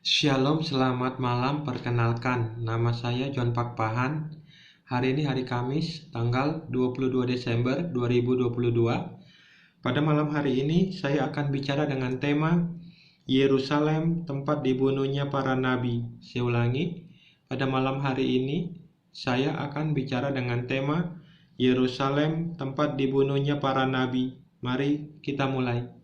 Shalom, selamat malam. Perkenalkan, nama saya John Pakpahan. Hari ini hari Kamis, tanggal 22 Desember 2022. Pada malam hari ini, saya akan bicara dengan tema Yerusalem, tempat dibunuhnya para nabi. Saya ulangi, pada malam hari ini, saya akan bicara dengan tema Yerusalem, tempat dibunuhnya para nabi. Mari kita mulai.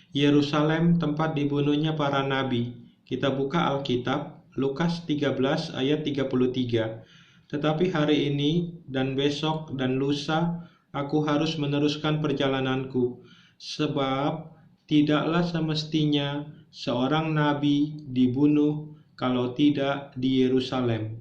Yerusalem, tempat dibunuhnya para nabi. Kita buka Alkitab, Lukas 13 ayat 33. Tetapi hari ini dan besok dan lusa aku harus meneruskan perjalananku, sebab tidaklah semestinya seorang nabi dibunuh kalau tidak di Yerusalem.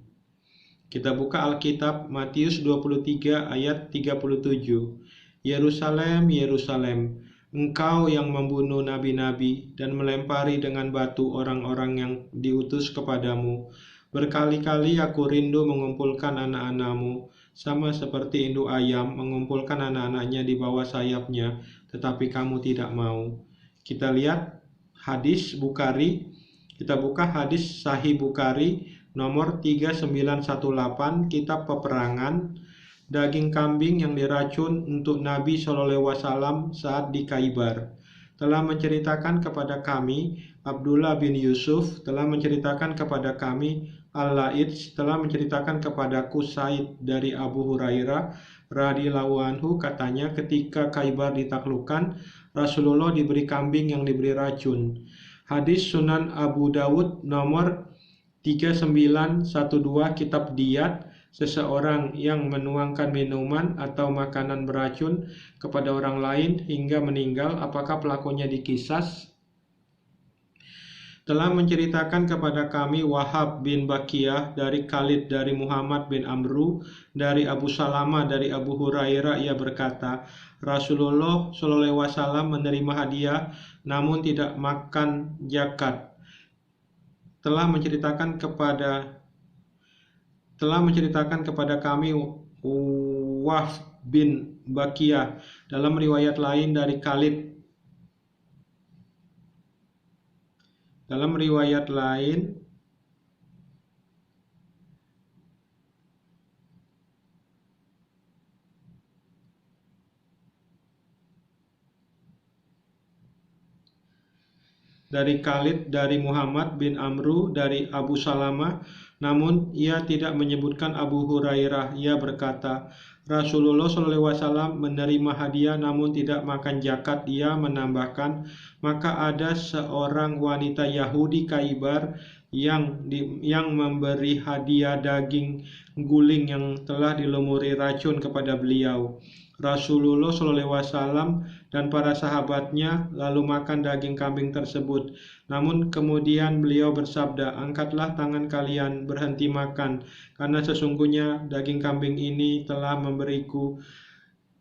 Kita buka Alkitab Matius 23 ayat 37. Yerusalem, Yerusalem, engkau yang membunuh nabi-nabi dan melempari dengan batu orang-orang yang diutus kepadamu. Berkali-kali aku rindu mengumpulkan anak-anakmu, sama seperti induk ayam mengumpulkan anak-anaknya di bawah sayapnya, tetapi kamu tidak mau. Kita lihat hadis Bukhari, kita buka hadis Sahih Bukhari nomor 3918, kitab peperangan. Daging kambing yang diracun untuk Nabi SAW saat di Khaybar. Telah menceritakan kepada kami Abdullah bin Yusuf, telah menceritakan kepada kami Al-Laits, telah menceritakan kepadaku Said dari Abu Hurairah radhiyallahu anhu, katanya ketika Khaybar ditaklukkan, Rasulullah diberi kambing yang diberi racun. Hadis Sunan Abu Dawud nomor 3912, kitab Diyat. Seseorang yang menuangkan minuman atau makanan beracun kepada orang lain hingga meninggal, apakah pelakunya dikisas? Telah menceritakan kepada kami Wahab bin Bakiyah dari Khalid dari Muhammad bin Amru dari Abu Salama dari Abu Hurairah, ia berkata, Rasulullah SAW menerima hadiah namun tidak makan zakat. Telah menceritakan kepada kami Wahab bin Bakiyah dalam riwayat lain dari Khalid. Dalam riwayat lain dari Khalid dari Muhammad bin Amru dari Abu Salama, namun ia tidak menyebutkan Abu Hurairah. Ia berkata, Rasulullah SAW menerima hadiah namun tidak makan zakat. Ia menambahkan, maka ada seorang wanita Yahudi Khaybar yang memberi hadiah daging guling yang telah dilumuri racun kepada beliau. Rasulullah SAW dan para sahabatnya lalu makan daging kambing tersebut. Namun kemudian beliau bersabda, angkatlah tangan kalian, berhenti makan, karena sesungguhnya daging kambing ini telah memberiku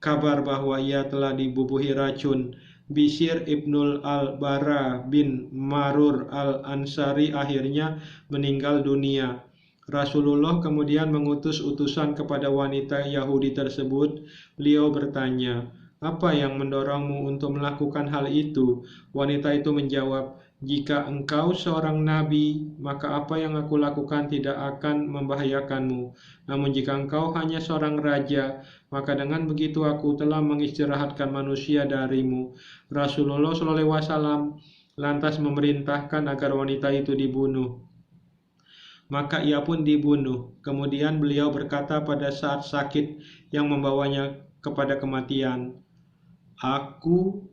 kabar bahwa ia telah dibubuhi racun. Bishr ibnul al-Bara bin Marur al-Ansari akhirnya meninggal dunia. Rasulullah kemudian mengutus utusan kepada wanita Yahudi tersebut. Beliau bertanya, apa yang mendorongmu untuk melakukan hal itu? Wanita itu menjawab, jika engkau seorang nabi, maka apa yang aku lakukan tidak akan membahayakanmu. Namun jika engkau hanya seorang raja, maka dengan begitu aku telah mengistirahatkan manusia darimu. Rasulullah SAW lantas memerintahkan agar wanita itu dibunuh. Maka ia pun dibunuh. Kemudian beliau berkata pada saat sakit yang membawanya kepada kematian, aku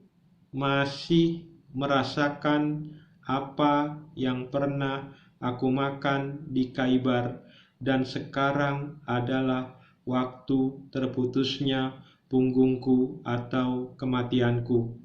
masih merasakan apa yang pernah aku makan di Khaybar, dan sekarang adalah waktu terputusnya punggungku atau kematianku.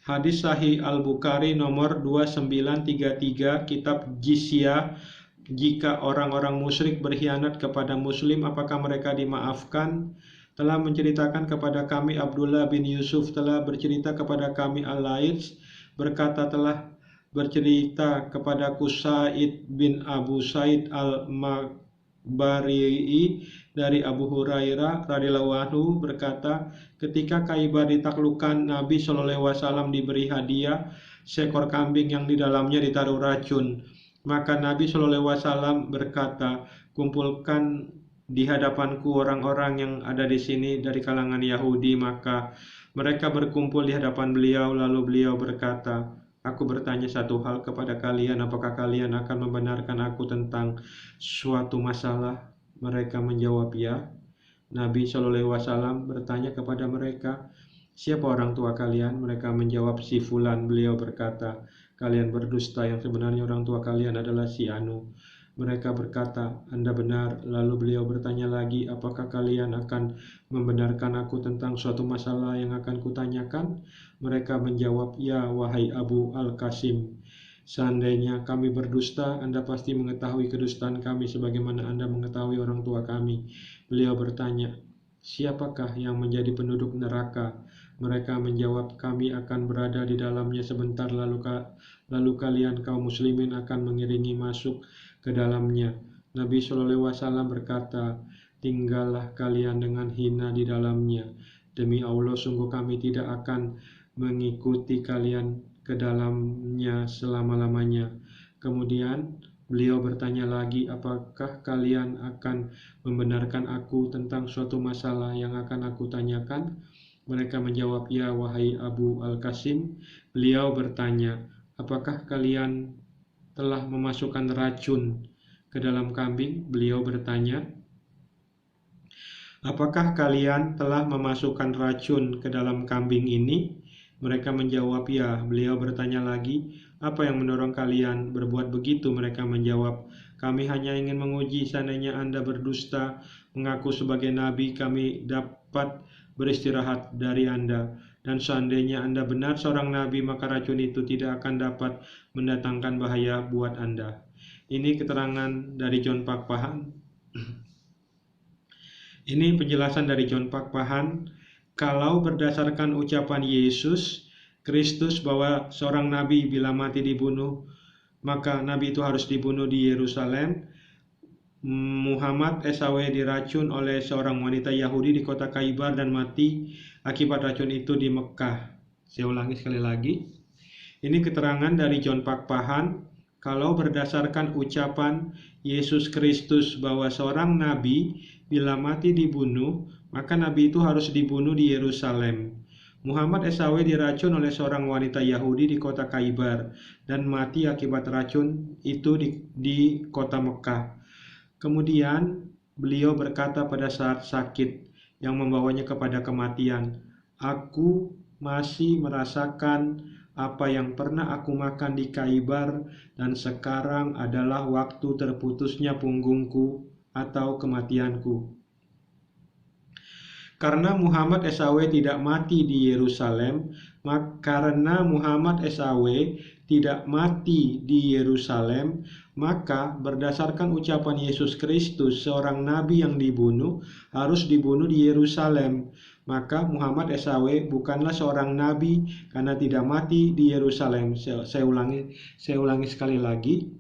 Hadis Sahih Al-Bukhari nomor 2933, kitab Jizyah. Jika orang-orang musyrik berkhianat kepada muslim, apakah mereka dimaafkan? Telah menceritakan kepada kami Abdullah bin Yusuf, telah bercerita kepada kami Al-Laits, berkata telah bercerita kepadaku Sa'id bin Abu Sa'id Al-Maghbari dari Abu Hurairah radhiyallahu anhu berkata, ketika Khaybar ditaklukkan, Nabi SAW diberi hadiah seekor kambing yang di dalamnya ditaruh racun. Maka Nabi SAW berkata, kumpulkan di hadapanku orang-orang yang ada di sini dari kalangan Yahudi. Maka mereka berkumpul di hadapan beliau, lalu beliau berkata, aku bertanya satu hal kepada kalian, apakah kalian akan membenarkan aku tentang suatu masalah? Mereka menjawab ya. Nabi SAW bertanya kepada mereka, siapa orang tua kalian? Mereka menjawab, si Fulan. Beliau berkata, kalian berdusta, yang sebenarnya orang tua kalian adalah si Anu. Mereka berkata, Anda benar. Lalu beliau bertanya lagi, apakah kalian akan membenarkan aku tentang suatu masalah yang akan kutanyakan? Mereka menjawab, ya wahai Abu Al-Qasim. Seandainya kami berdusta, Anda pasti mengetahui kedustaan kami sebagaimana Anda mengetahui orang tua kami. Beliau bertanya, siapakah yang menjadi penduduk neraka? Mereka menjawab, kami akan berada di dalamnya sebentar, lalu kalian kaum muslimin akan mengiringi masuk ke dalamnya. Nabi SAW berkata, tinggallah kalian dengan hina di dalamnya. Demi Allah, sungguh kami tidak akan mengikuti kalian ke dalamnya selama-lamanya. Kemudian beliau bertanya lagi, apakah kalian akan membenarkan aku tentang suatu masalah yang akan aku tanyakan? Mereka menjawab, ya wahai Abu Al-Qasim. Beliau bertanya, apakah kalian telah memasukkan racun ke dalam kambing? Beliau bertanya, apakah kalian telah memasukkan racun ke dalam kambing ini? Mereka menjawab, ya. Beliau bertanya lagi, apa yang mendorong kalian berbuat begitu? Mereka menjawab, kami hanya ingin menguji, seandainya Anda berdusta, mengaku sebagai nabi, kami dapat beristirahat dari Anda. Dan seandainya Anda benar seorang nabi, maka racun itu tidak akan dapat mendatangkan bahaya buat Anda. Ini keterangan dari John Pak Pahan. Ini penjelasan dari John Pak Pahan. Kalau berdasarkan ucapan Yesus Kristus bahwa seorang nabi bila mati dibunuh, maka nabi itu harus dibunuh di Yerusalem. Muhammad SAW diracun oleh seorang wanita Yahudi di kota Khaybar dan mati akibat racun itu di Mekah. Saya ulangi sekali lagi. Ini keterangan dari John Pak Pahan. Kalau berdasarkan ucapan Yesus Kristus bahwa seorang nabi bila mati dibunuh, maka nabi itu harus dibunuh di Yerusalem. Muhammad SAW diracun oleh seorang wanita Yahudi di kota Khaybar dan mati akibat racun itu di kota Mekah. Kemudian beliau berkata pada saat sakit yang membawanya kepada kematian, aku masih merasakan apa yang pernah aku makan di Khaybar, dan sekarang adalah waktu terputusnya punggungku atau kematianku. Karena Muhammad SAW tidak mati di Yerusalem, maka berdasarkan ucapan Yesus Kristus, seorang nabi yang dibunuh harus dibunuh di Yerusalem. Maka Muhammad SAW bukanlah seorang nabi karena tidak mati di Yerusalem. Saya ulangi sekali lagi.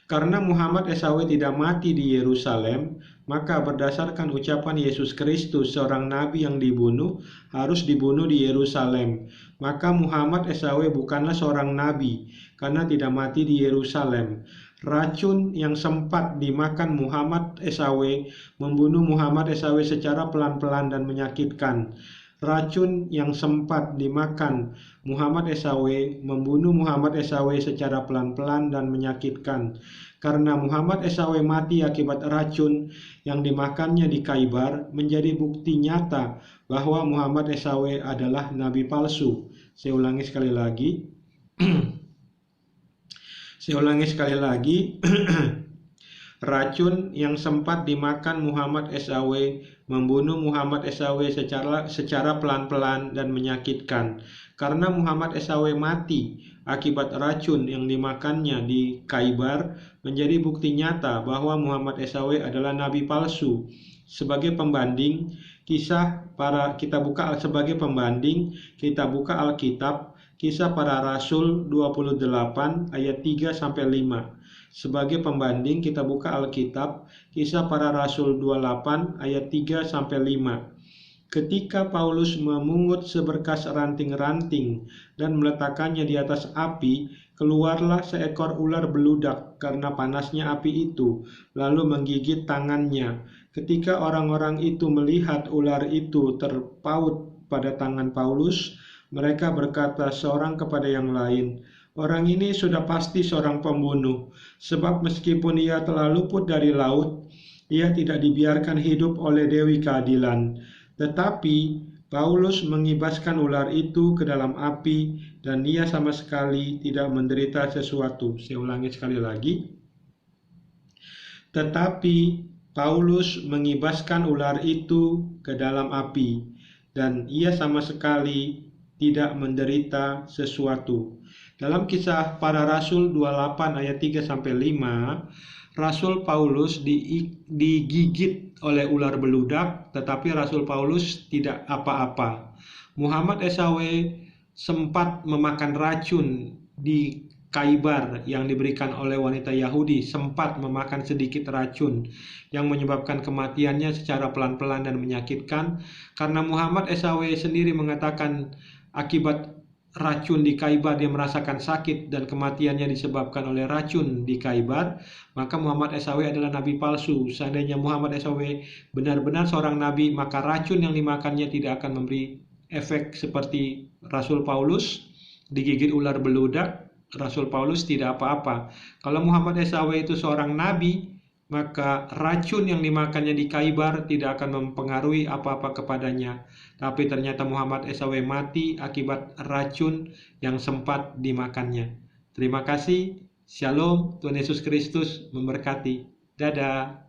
Karena Muhammad SAW tidak mati di Yerusalem, maka berdasarkan ucapan Yesus Kristus, seorang nabi yang dibunuh harus dibunuh di Yerusalem. Maka Muhammad SAW bukanlah seorang nabi karena tidak mati di Yerusalem. Racun yang sempat dimakan Muhammad SAW membunuh Muhammad SAW secara pelan-pelan dan menyakitkan. Racun yang sempat dimakan Muhammad SAW membunuh Muhammad SAW secara pelan-pelan dan menyakitkan. Karena Muhammad SAW mati akibat racun yang dimakannya di Khaybar, menjadi bukti nyata bahwa Muhammad SAW adalah nabi palsu. Saya ulangi sekali lagi. Racun yang sempat dimakan Muhammad SAW membunuh Muhammad SAW secara pelan-pelan dan menyakitkan. Karena Muhammad SAW mati akibat racun yang dimakannya di Khaybar, menjadi bukti nyata bahwa Muhammad SAW adalah nabi palsu. Sebagai pembanding, kita buka Alkitab, Kisah Para Rasul 28 ayat 3-5. Sebagai pembanding, kita buka Alkitab, Kisah Para Rasul 28 ayat 3-5. Ketika Paulus memungut seberkas ranting-ranting dan meletakkannya di atas api, keluarlah seekor ular beludak karena panasnya api itu, lalu menggigit tangannya. Ketika orang-orang itu melihat ular itu terpaut pada tangan Paulus, mereka berkata seorang kepada yang lain, "Orang ini sudah pasti seorang pembunuh, sebab meskipun ia telah luput dari laut, ia tidak dibiarkan hidup oleh Dewi Keadilan." Tetapi Paulus mengibaskan ular itu ke dalam api dan ia sama sekali tidak menderita sesuatu. Saya ulangi sekali lagi. Tetapi Paulus mengibaskan ular itu ke dalam api dan ia sama sekali tidak menderita sesuatu. Dalam Kisah Para Rasul 28 ayat 3-5, Rasul Paulus digigit oleh ular beludak, tetapi Rasul Paulus tidak apa-apa. Muhammad SAW sempat memakan racun di Khaybar yang diberikan oleh wanita Yahudi, sempat memakan sedikit racun yang menyebabkan kematiannya secara pelan-pelan dan menyakitkan, karena Muhammad SAW sendiri mengatakan akibat racun di Khaybar dia merasakan sakit dan kematiannya disebabkan oleh racun di Khaybar, maka Muhammad SAW adalah nabi palsu. Seandainya Muhammad SAW benar-benar seorang nabi, maka racun yang dimakannya tidak akan memberi efek seperti Rasul Paulus digigit ular beludak. Rasul Paulus tidak apa-apa. Kalau Muhammad SAW itu seorang nabi, maka racun yang dimakannya di Khaybar tidak akan mempengaruhi apa-apa kepadanya. Tapi ternyata Muhammad SAW mati akibat racun yang sempat dimakannya. Terima kasih. Shalom. Tuhan Yesus Kristus memberkati. Dadah.